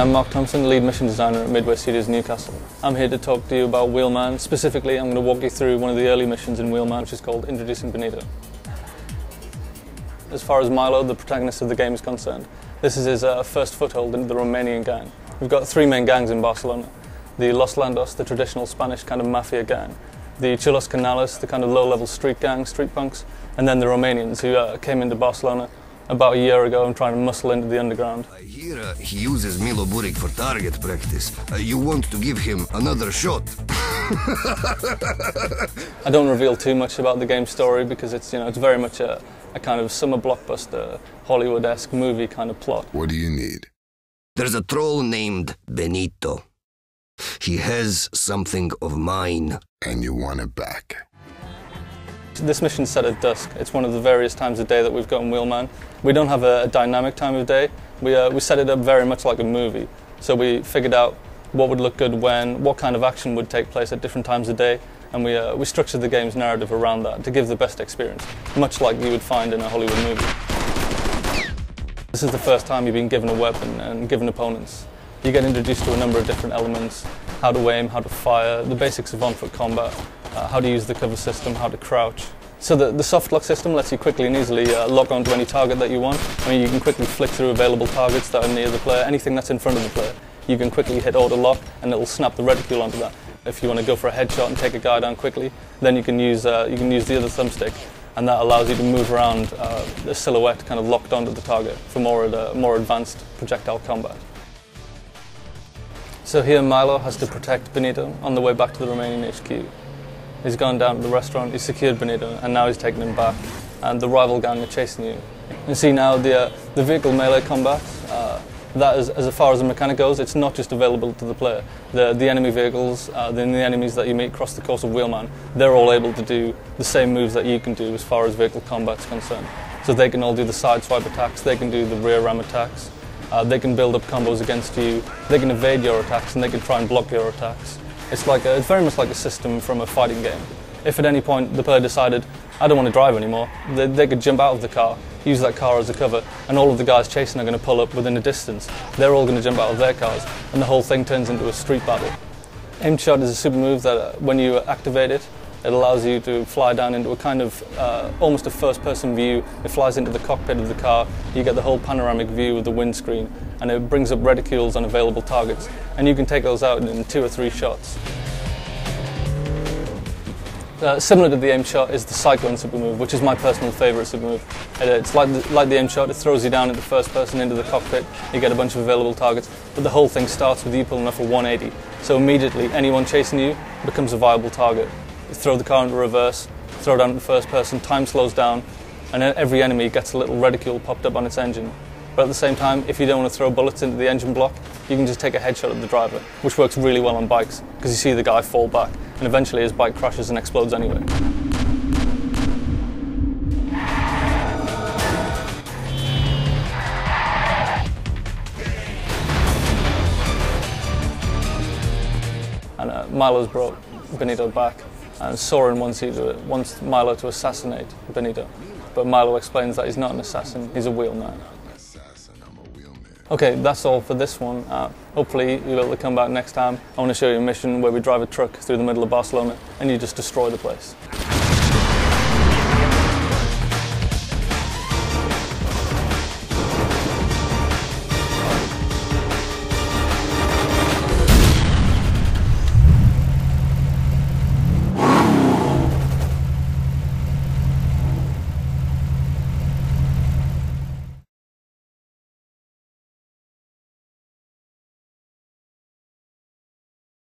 I'm Mark Thompson, lead mission designer at Midway Studios Newcastle. I'm here to talk to you about Wheelman. Specifically, I'm going to walk you through one of the early missions in Wheelman, which is called Introducing Benito. As far as Milo, the protagonist of the game, is concerned, this is his first foothold into the Romanian gang. We've got three main gangs in Barcelona: the Los Landos, the traditional Spanish kind of mafia gang; the Chulos Canales, the kind of low-level street gang, street punks; and then the Romanians, who came into Barcelona about a year ago and trying to muscle into the underground. I hear he uses Milo Buric for target practice. You want to give him another shot? I don't reveal too much about the game's story because it's very much a kind of summer blockbuster, Hollywood-esque movie kind of plot. What do you need? There's a troll named Benito. He has something of mine. And you want it back. This mission's set at dusk. It's one of the various times of day that we've got in Wheelman. We don't have a dynamic time of day. We set it up very much like a movie. So we figured out what would look good when, what kind of action would take place at different times of day, and we structured the game's narrative around that to give the best experience, much like you would find in a Hollywood movie. This is the first time you've been given a weapon and given opponents. You get introduced to a number of different elements: how to aim, how to fire, the basics of on-foot combat, how to use the cover system, how to crouch. So the soft lock system lets you quickly and easily lock onto any target that you want. I mean, you can quickly flick through available targets that are near the player, anything that's in front of the player. You can quickly hit auto lock and it'll snap the reticule onto that. If you want to go for a headshot and take a guy down quickly, then you can use the other thumbstick, and that allows you to move around the silhouette kind of locked onto the target for more advanced projectile combat. So here Milo has to protect Benito on the way back to the Romanian HQ. He's gone down to the restaurant, he's secured Benito, and now he's taken him back, and the rival gang are chasing you. You see now the vehicle melee combat, that is, as far as the mechanic goes, it's not just available to the player. The enemy vehicles, the enemies that you meet across the course of Wheelman, they're all able to do the same moves that you can do as far as vehicle combat's concerned. So they can all do the side swipe attacks, they can do the rear ram attacks, they can build up combos against you, they can evade your attacks, and they can try and block your attacks. It's very much like a system from a fighting game. If at any point the player decided, I don't want to drive anymore, they could jump out of the car, use that car as a cover, and all of the guys chasing are going to pull up within a distance. They're all going to jump out of their cars, and the whole thing turns into a street battle. Aimed shot is a super move that when you activate it, it allows you to fly down into a kind of almost a first-person view. It flies into the cockpit of the car, you get the whole panoramic view of the windscreen, and it brings up reticules on available targets, and you can take those out in 2 or 3 shots. Similar to the aim shot is the cyclone super move, which is my personal favourite super move. It's like the aim shot, it throws you down into first person into the cockpit, you get a bunch of available targets, but the whole thing starts with you pulling off a 180. So immediately anyone chasing you becomes a viable target. You throw the car into reverse, throw down into first person, time slows down, and every enemy gets a little reticule popped up on its engine. But at the same time, if you don't want to throw bullets into the engine block, you can just take a headshot at the driver, which works really well on bikes, because you see the guy fall back, and eventually his bike crashes and explodes anyway. And Milo's brought Benito back, and Soren wants Milo to assassinate Benito. But Milo explains that he's not an assassin, he's a wheelman. Okay, that's all for this one. Hopefully you'll be able to come back next time. I want to show you a mission where we drive a truck through the middle of Barcelona and you just destroy the place.